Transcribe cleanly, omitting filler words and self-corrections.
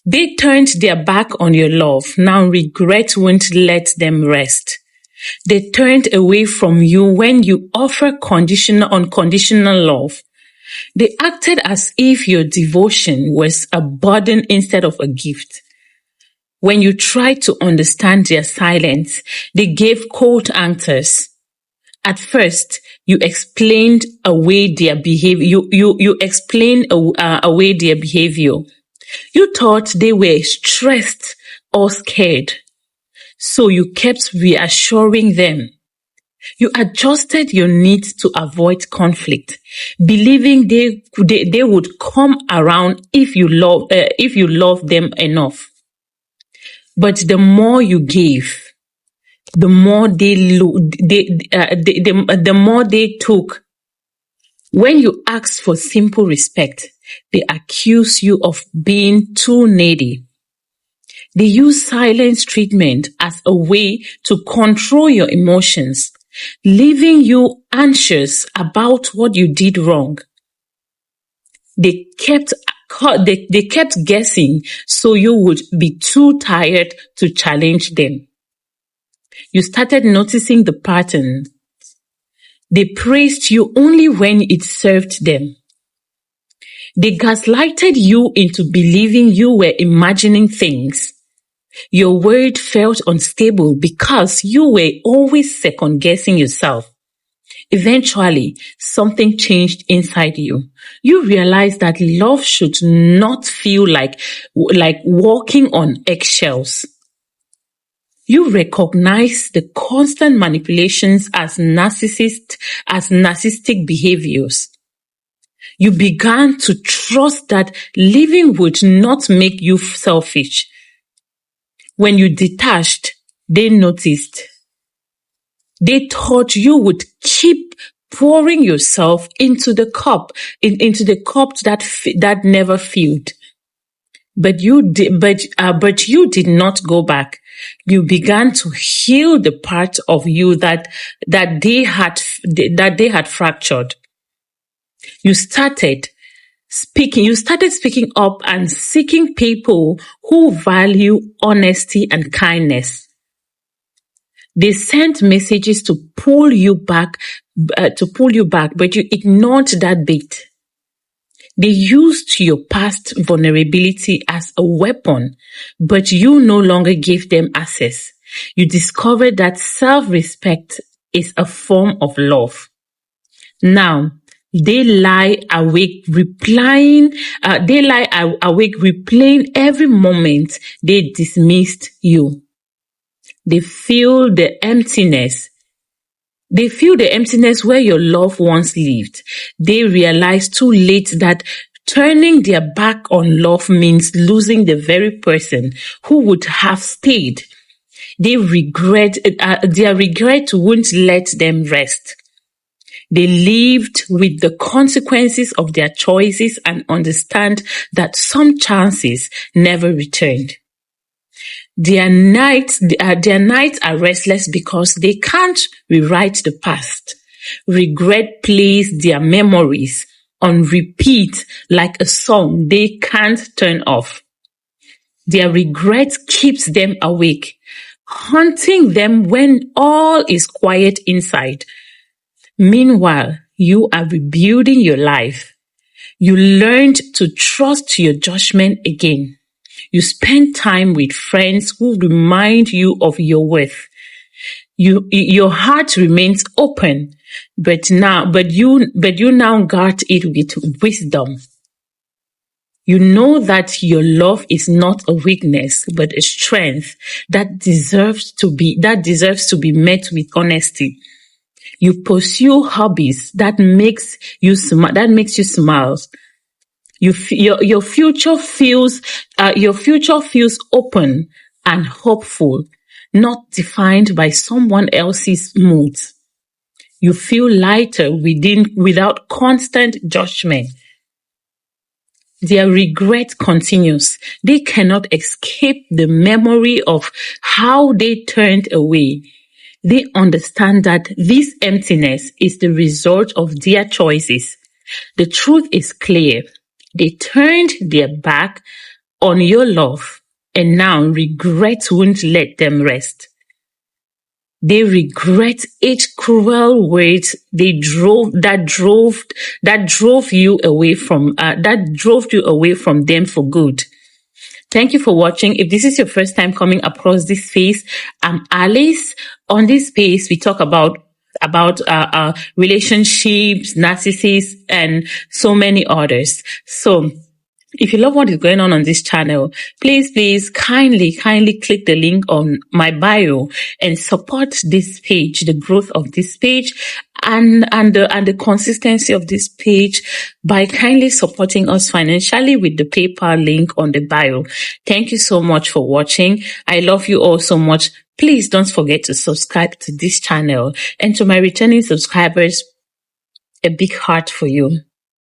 They turned their back on your love. Now regret won't let them rest. They turned away from you when you offer unconditional love. They acted as if your devotion was a burden instead of a gift. When you tried to understand their silence, they gave cold answers. At first, you explained away their behavior. You explained away their behavior. You thought they were stressed or scared, so you kept reassuring them. You adjusted your needs to avoid conflict, believing they would come around if you love them enough. But the more you gave, the more the more they took. When you ask for simple respect, they accuse you of being too needy. They use silence treatment as a way to control your emotions, leaving you anxious about what you did wrong. They kept guessing, so you would be too tired to challenge them. You started noticing the pattern. They praised you only when it served them. They gaslighted you into believing you were imagining things. Your word felt unstable because you were always second-guessing yourself. Eventually, something changed inside you. You realized that love should not feel like walking on eggshells. You recognize the constant manipulations as narcissistic behaviors. You began to trust that living would not make you selfish. When you detached, they noticed. They thought you would keep pouring yourself into the cup that never filled. But you did not go back. You began to heal the part of you that they had fractured. You started speaking up and seeking people who value honesty and kindness. They sent messages to pull you back, but you ignored that bait. They used your past vulnerability as a weapon, but you no longer gave them access. You discovered that self-respect is a form of love. Now, they lie awake replaying every moment they dismissed you. They feel the emptiness. They feel the emptiness where your love once lived. They realize too late that turning their back on love means losing the very person who would have stayed. Their regret won't let them rest. They lived with the consequences of their choices and understand that some chances never returned. Their nights are restless because they can't rewrite the past. Regret plays their memories on repeat like a song they can't turn off. Their regret keeps them awake, haunting them when all is quiet inside. Meanwhile, you are rebuilding your life. You learned to trust your judgment again. You spend time with friends who remind you of your worth. Your heart remains open, but you now guard it with wisdom. You know that your love is not a weakness, but a strength that deserves to be met with honesty. You pursue hobbies that makes you smile. Your future feels open and hopeful, not defined by someone else's moods. You feel lighter without constant judgment. Their regret continues. They cannot escape the memory of how they turned away. They understand that this emptiness is the result of their choices. The truth is clear. They turned their back on your love, and now regret won't let them rest. They regret each cruel word that drove you away from them for good. Thank you for watching. If this is your first time coming across this space, I'm Alice. On this space, we talk about relationships, narcissists, and so many others. So if you love what is going on this channel, please kindly click the link on my bio and support this page, the growth of this page and the consistency of this page by kindly supporting us financially with the PayPal link on the bio. Thank you so much for watching. I love you all so much. Please don't forget to subscribe to this channel, and to my returning subscribers, a big heart for you.